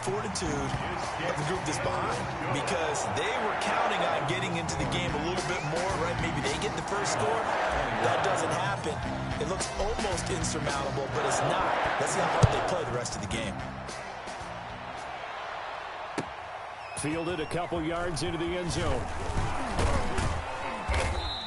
fortitude of the group that's behind, because they were counting on getting into the game a little bit more, right? Maybe they get the first score. That doesn't happen. It looks almost insurmountable, but it's not. Let's see how hard they play the rest of the game. Fielded a couple yards into the end zone.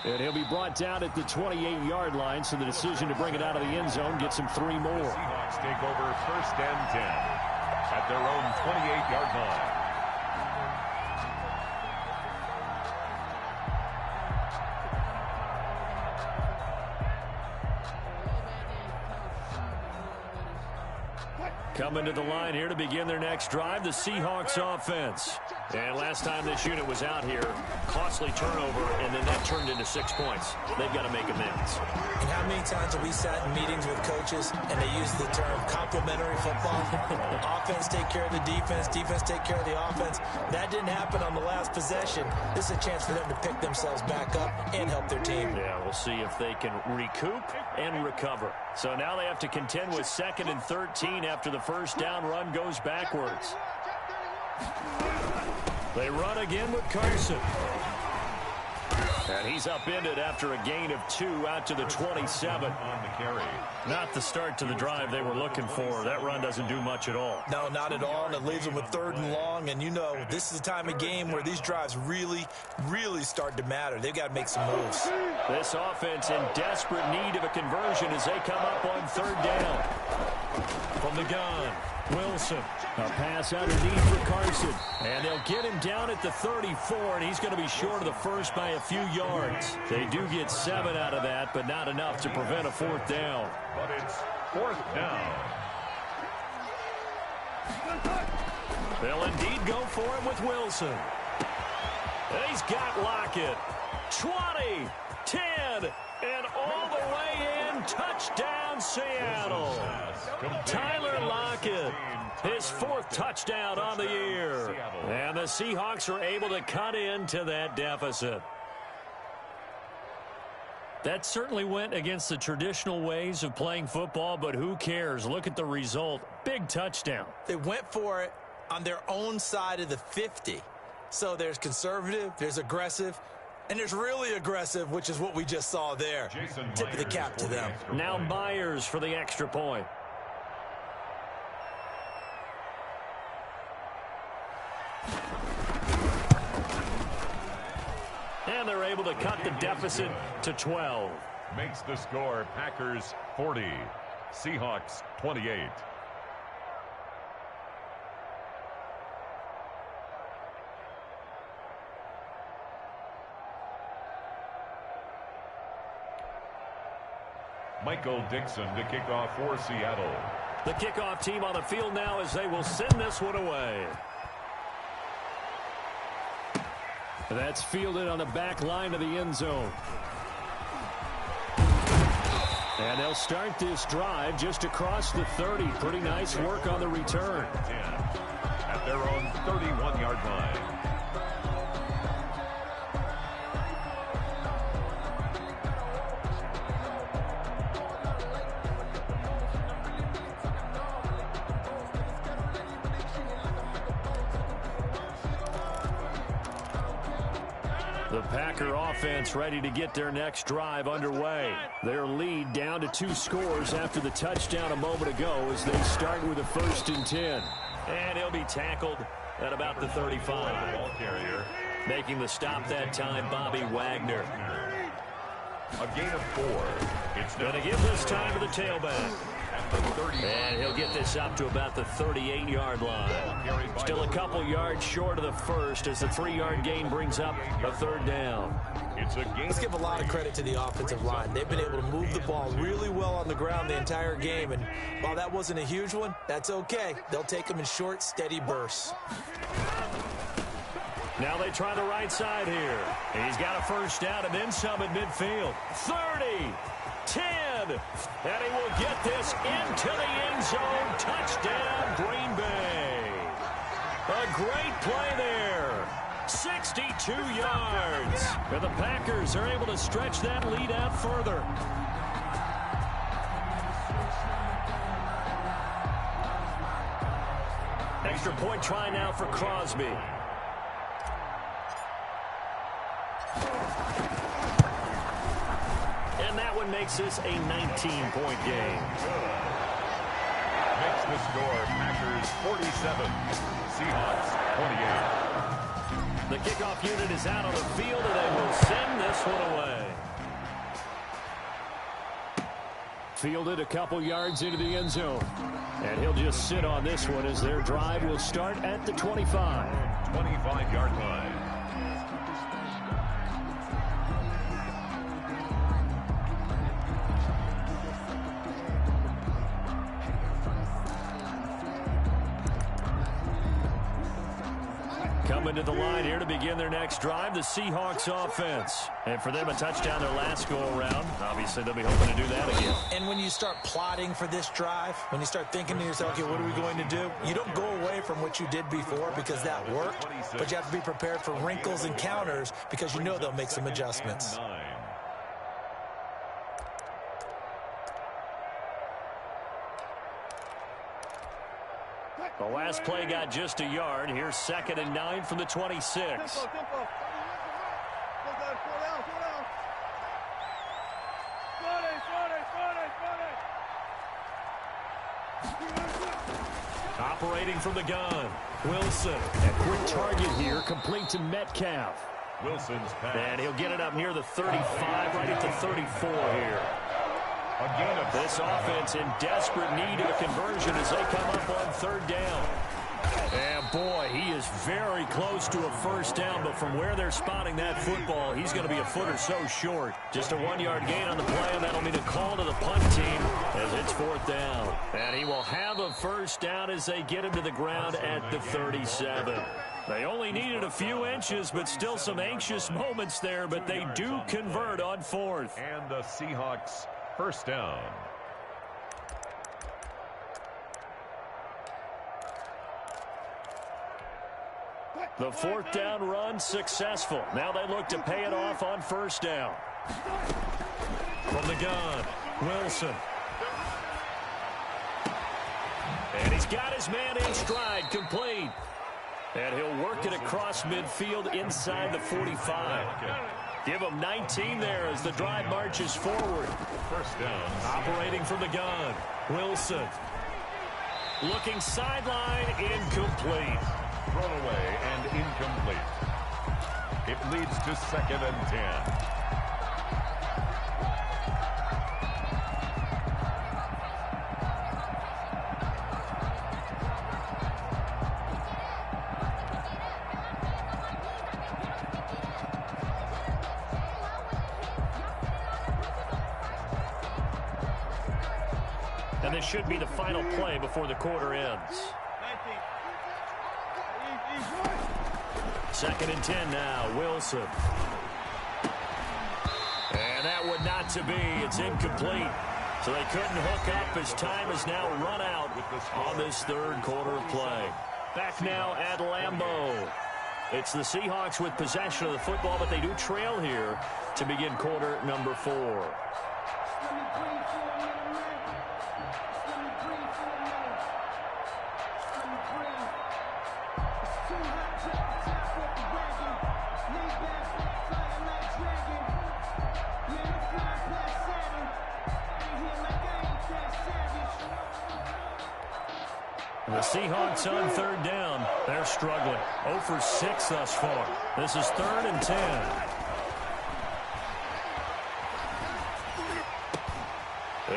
And he'll be brought down at the 28-yard line, so the decision to bring it out of the end zone gets him 3 more. Seahawks take over 1st and 10 at their own 28-yard line. Coming to the line here to begin their next drive, the Seahawks offense. And last time this unit was out here, costly turnover, and then that turned into 6 points. They've got to make amends. And how many times have we sat in meetings with coaches and they use the term complementary football? Offense take care of the defense, defense take care of the offense. That didn't happen on the last possession. This is a chance for them to pick themselves back up and help their team. Yeah, we'll see if they can recoup and recover. So now they have to contend with 2nd and 13 after the first down run goes backwards. They run again with Carson. And he's upended after a gain of 2 out to the 27. On the carry. Not the start to the drive they were looking for. That run doesn't do much at all. No, not at all, and it leaves them with 3rd and long. And you know, this is the time of game where these drives really, really start to matter. They've got to make some moves. This offense in desperate need of a conversion as they come up on 3rd down. From the gun, Wilson. A pass underneath for Carson. And they'll get him down at the 34, and he's going to be short of the first by a few yards. They do get 7 out of that, but not enough to prevent a 4th down. But it's 4th down. They'll indeed go for it with Wilson. He's got Lockett. 20, 10, and all the way in. Touchdown, Seattle. Tyler Lockett, his 4th touchdown on the year. And the Seahawks are able to cut into that deficit. That certainly went against the traditional ways of playing football, but who cares? Look at the result. Big touchdown. They went for it on their own side of the 50. So there's conservative, there's aggressive, and there's really aggressive, which is what we just saw there. Tip of the cap to them. Now Myers for the extra point. And they're able to cut the deficit to 12. Makes the score Packers 40, Seahawks 28. Michael Dixon to kick off for Seattle. The kickoff team on the field now as they will send this one away. That's fielded on the back line of the end zone. And they'll start this drive just across the 30. Pretty nice work on the return. 10 at their own 31-yard line. The Packer offense ready to get their next drive underway. Their lead down to 2 scores after the touchdown a moment ago as they start with a 1st and 10. And he'll be tackled at about the 35. Ball carrier. Making the stop that time, Bobby Wagner. A gain of 4. It's Going to give this time to the tailback. And he'll get this up to about the 38-yard line. Still a couple yards short of the first as the 3-yard gain brings up a 3rd down. Let's give a lot of credit to the offensive line. They've been able to move the ball really well on the ground the entire game. And while that wasn't a huge one, that's okay. They'll take them in short, steady bursts. Now they try the right side here. He's got a 1st down and then some at midfield. 30, 10, and he will get this into the end zone. Touchdown, Green Bay. A great play there. 62 yards. And the Packers are able to stretch that lead out further. extra point try now for Crosby. And that one makes this a 19-point game. Makes the score Packers 47, Seahawks 28. The kickoff unit is out on the field, and they will send this one away. Fielded a couple yards into the end zone. And he'll just sit on this one as their drive will start at the 25. 25-yard line. Coming to the line here to begin their next drive, the Seahawks offense. And for them, a touchdown their last go-around. Obviously, they'll be hoping to do that again. And when you start plotting for this drive, when you start thinking to yourself, okay, what are we going to do? You don't go away from what you did before because that worked, but you have to be prepared for wrinkles and counters because you know they'll make some adjustments. The last play got just a yard. Here's 2nd and 9 from the 26. Operating from the gun, Wilson. A quick target here, complete to Metcalf. Wilson's pass. And he'll get it up near the 35, right at the 34 here. Again, this offense in desperate need of a conversion as they come up on 3rd down. And boy, he is very close to a first down, but from where they're spotting that football, he's going to be a foot or so short. Just a 1-yard gain on the play, and that'll mean a call to the punt team as it's 4th down. And he will have a first down as they get him to the ground at the 37. They only needed a few inches, but still some anxious moments there, but they do convert on 4th. And the Seahawks first down. The 4th down run successful. Now they look to pay it off on 1st down. From the gun, Wilson. And he's got his man in stride, complete. And he'll work it across midfield inside the 45. Give him 19 there as the drive marches forward. First down. Operating from the gun, Wilson. Looking sideline, incomplete. Thrown away and incomplete. It leads to 2nd and 10. And this should be the final play before the quarter ends. 2nd and 10 now, Wilson. And that would not to be. It's incomplete. So they couldn't hook up as time is now run out on this 3rd quarter of play. Back now at Lambeau. It's the Seahawks with possession of the football, but they do trail here to begin quarter number 4. The Seahawks on 3rd down. They're struggling. 0 for 6 thus far. This is 3rd and 10.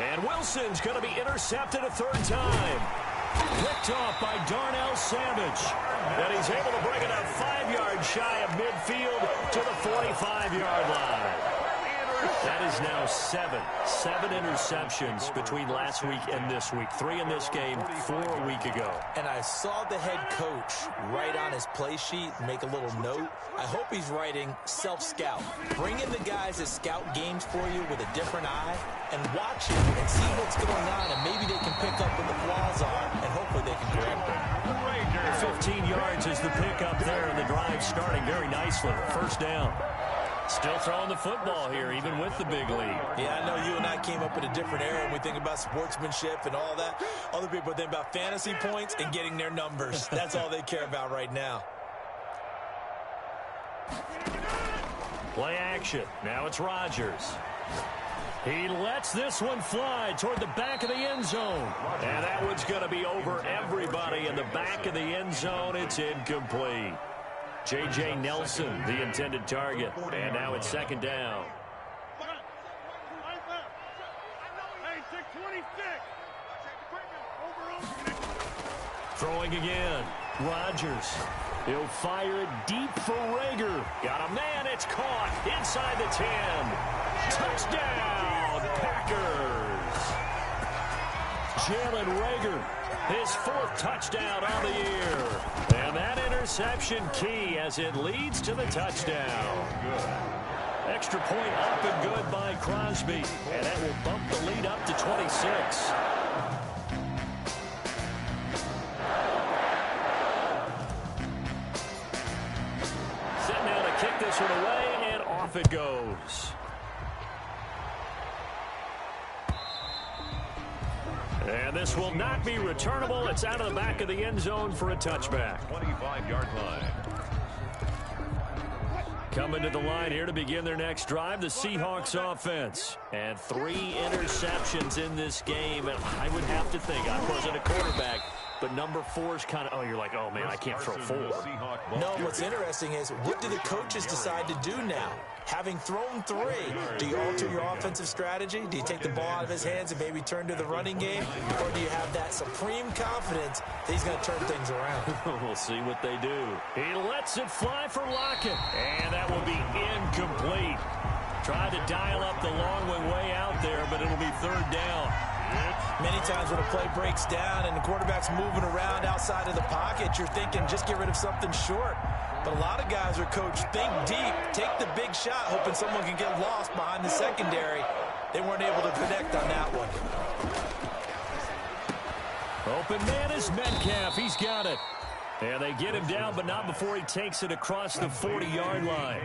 And Wilson's going to be intercepted a 3rd time. Picked off by Darnell Savage. And he's able to bring it up 5 yards shy of midfield to the 45-yard line. That is now 7 interceptions between last week and this week. 3 in this game, 4 a week ago. And I saw the head coach write on his play sheet, make a little note. I hope he's writing self-scout. Bring in the guys that scout games for you with a different eye and watch it and see what's going on, and maybe they can pick up what the flaws are, and hopefully they can correct them. 15 yards is the pickup there, and the drive starting very nicely. First down. Still throwing the football here, even with the big lead. Yeah, I know you and I came up in a different era when we think about sportsmanship and all that. Other people think about fantasy points and getting their numbers. That's all they care about right now. Play action. Now it's Rodgers. He lets this one fly toward the back of the end zone. And that one's going to be over everybody in the back of the end zone. It's incomplete. J.J. Nelson, the intended target. And now it's second down. Throwing again. Rodgers. He'll fire it deep for Rager. Got a man. It's caught inside the 10. Touchdown, Packers. Jalen Rager, his 4th touchdown on the year. And that interception key as it leads to the touchdown. Extra point up and good by Crosby. And that will bump the lead up to 26. Kick this one away, and off it goes. And this will not be returnable. It's out of the back of the end zone for a touchback. 25-yard line. Coming to the line here to begin their next drive, the Seahawks offense. And 3 interceptions in this game. And I would have to think, I wasn't a quarterback, but number 4 is kind of, oh, you're like, oh, man, I can't throw 4. No, what's interesting is, what do the coaches decide to do now? Having thrown 3, do you alter your offensive strategy? Do you take the ball out of his hands and maybe turn to the running game? Or do you have that supreme confidence that he's going to turn things around? We'll see what they do. He lets it fly for Lockett. And that will be incomplete. Tried to dial up the long one way out there, but it'll be 3rd down. Many times when a play breaks down and the quarterback's moving around outside of the pocket, you're thinking just get rid of something short. But a lot of guys are coached, think deep, take the big shot, hoping someone can get lost behind the secondary. They weren't able to connect on that one. Open man is Metcalf. He's got it. And they get him down, but not before he takes it across the 40-yard line.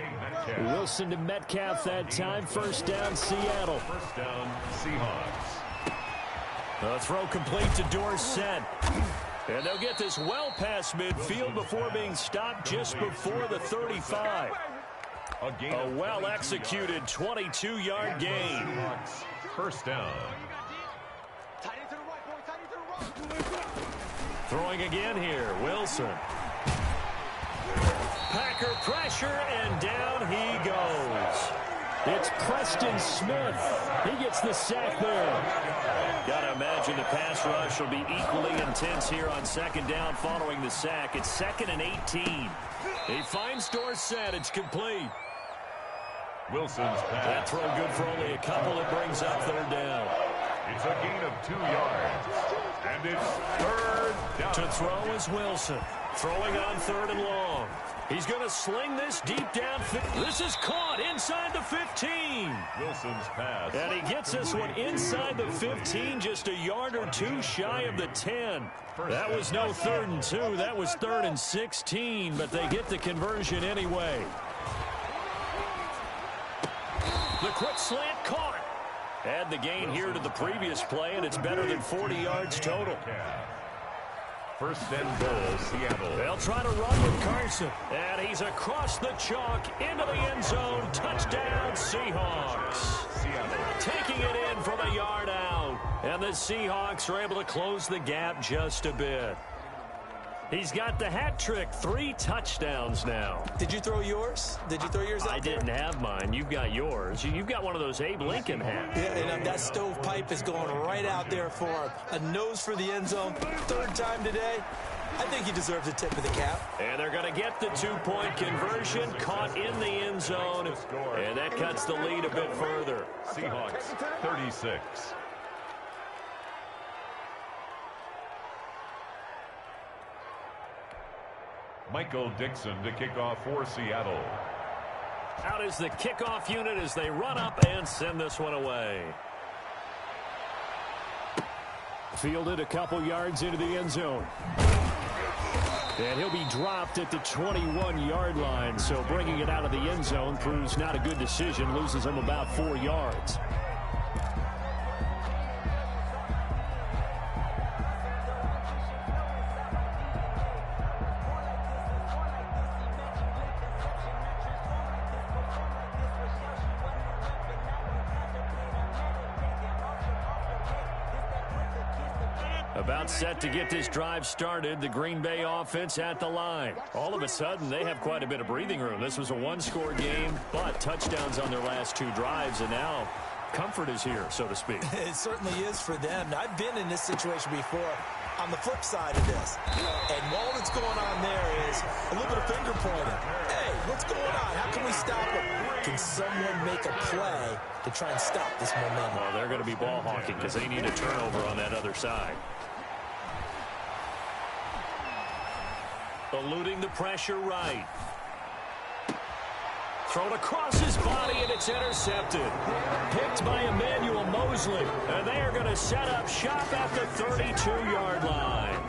Wilson to Metcalf that time. 1st down, Seattle. 1st down, Seahawks. The throw complete to Dorsett. And they'll get this well past midfield before being stopped just before the 35. A well-executed 22-yard gain. 1st down. Throwing again here, Wilson. Packer pressure, and down he goes. It's Preston Smith. He gets the sack there. Got to imagine the pass rush will be equally intense here on 2nd down following the sack. It's 2nd and 18. He finds Dorsett. It's complete. Wilson's pass. That throw good for only a couple. It brings up 3rd down. It's a gain of 2 yards. And it's 3rd down. To throw is Wilson. Throwing on 3rd and long. He's going to sling this deep down. This is caught inside the 15. Wilson's pass. And he gets this one inside the 15, just a yard or 2 shy of the 10. That was no 3rd and 2. That was 3rd and 16, but they get the conversion anyway. The quick slant caught. Add the gain here to the previous play, and it's better than 40 yards total. 1st and goal, Seattle. They'll try to run with Carson. And he's across the chalk into the end zone. Touchdown, Seahawks. Seattle. Taking it in from a yard out. And the Seahawks are able to close the gap just a bit. He's got the hat trick. 3 touchdowns now. Did you throw yours? Did you throw yours out I there? didn't have mine. You've got yours. You've got one of those Abe Lincoln hats. Yeah, and that stovepipe is going right out there for him. A nose for the end zone. 3rd time today. I think he deserves a tip of the cap. And they're going to get the 2-point conversion. Caught in the end zone. And that cuts the lead a bit further. Seahawks 36. Michael Dixon to kick off for Seattle. Out is the kickoff unit as they run up and send this one away. Fielded a couple yards into the end zone. And he'll be dropped at the 21-yard line. So bringing it out of the end zone proves not a good decision. Loses him about 4 yards. About set to get this drive started. The Green Bay offense at the line. All of a sudden, they have quite a bit of breathing room. This was a one-score game, but touchdowns on their last 2 drives, and now comfort is here, so to speak. It certainly is for them. Now, I've been in this situation before on the flip side of this. And all that's going on there is a little bit of finger pointing. Hey, what's going on? How can we stop it? Can someone make a play to try and stop this momentum? Well, they're going to be ball hawking because they need a turnover on that other side. Eluding the pressure right. Thrown across his body, and it's intercepted. Picked by Emmanuel Mosley. And they are going to set up shop at the 32-yard line.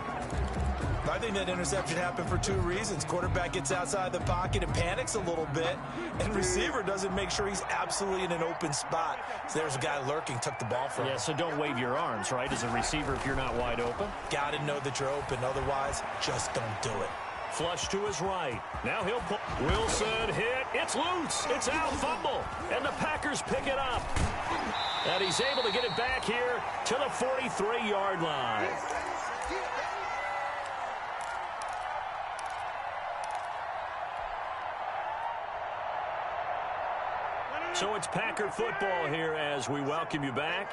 I think that interception happened for 2 reasons. Quarterback gets outside the pocket and panics a little bit, and receiver doesn't make sure he's absolutely in an open spot. So there's a guy lurking, took the ball from him. Yeah, so don't wave your arms, right, as a receiver if you're not wide open. Got to know that you're open. Otherwise, just don't do it. Flush to his right. Now he'll pull. Wilson hit. It's loose. It's out. Fumble. And the Packers pick it up. And he's able to get it back here to the 43-yard line. So it's Packer football here as we welcome you back.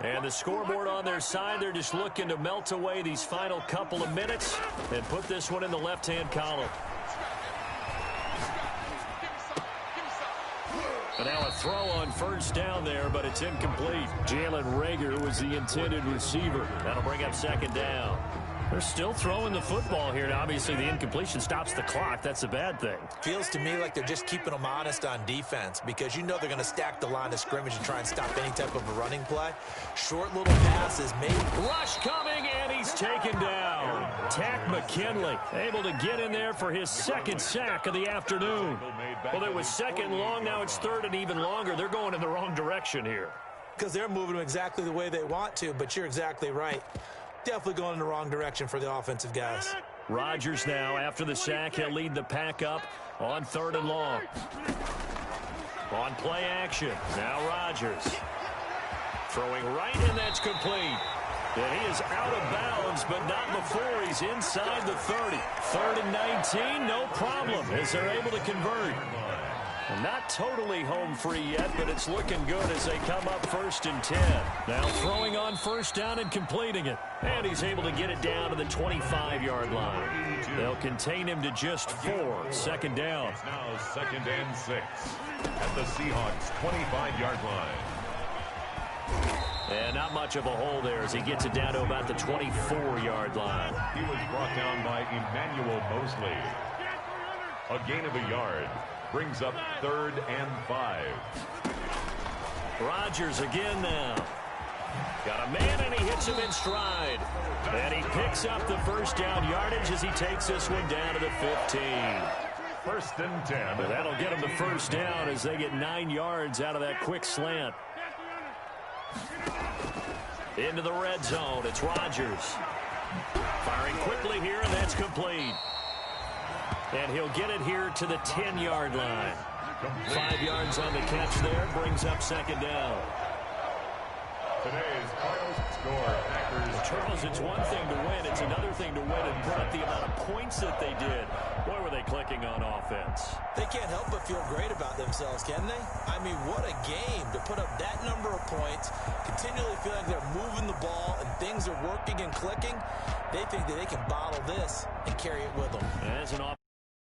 And the scoreboard on their side, they're just looking to melt away these final couple of minutes and put this one in the left-hand column. And now a throw on first down there, but it's incomplete. Jalen Reagor was the intended receiver. That'll bring up second down. They're still throwing the football here. Now, obviously, the incompletion stops the clock. That's a bad thing. Feels to me like they're just keeping them honest on defense because you know they're going to stack the line of scrimmage and try and stop any type of a running play. Short little passes, maybe. Rush coming, and he's taken down. Tack McKinley able to get in there for his second sack of the afternoon. Well, it was second long. Now it's third and even longer. They're going in the wrong direction here. Because they're moving them exactly the way they want to, but you're exactly right. Definitely going in the wrong direction for the offensive guys. Rodgers now, after the sack, he'll lead the pack up on 3rd and long. On play action, now Rodgers. Throwing right, and that's complete. And he is out of bounds, but not before he's inside the 30. 3rd and 19, no problem, as they're able to convert. Not totally home free yet, but it's looking good as they come up 1st and 10. Now throwing on first down and completing it. And he's able to get it down to the 25-yard line. They'll contain him to just 4. Second down. It's now 2nd and 6 at the Seahawks' 25-yard line. And not much of a hole there as he gets it down to about the 24-yard line. He was brought down by Emmanuel Mosley. A gain of a yard. Brings up 3rd and 5. Rodgers again now. Got a man, and he hits him in stride. And he picks up the first down yardage as he takes this one down to the 15. 1st and 10. But that'll get him the first down as they get 9 yards out of that quick slant. Into the red zone. It's Rodgers. Firing quickly here, and that's complete. And he'll get it here to the 10-yard line. 5 yards on the catch there. Brings up second down. Today's final score, Packers. Charles, it's one thing to win. It's another thing to win and put up the amount of points that they did. Boy, were they clicking on offense. They can't help but feel great about themselves, can they? I mean, what a game to put up that number of points, continually feel like they're moving the ball and things are working and clicking. They think that they can bottle this and carry it with them. As an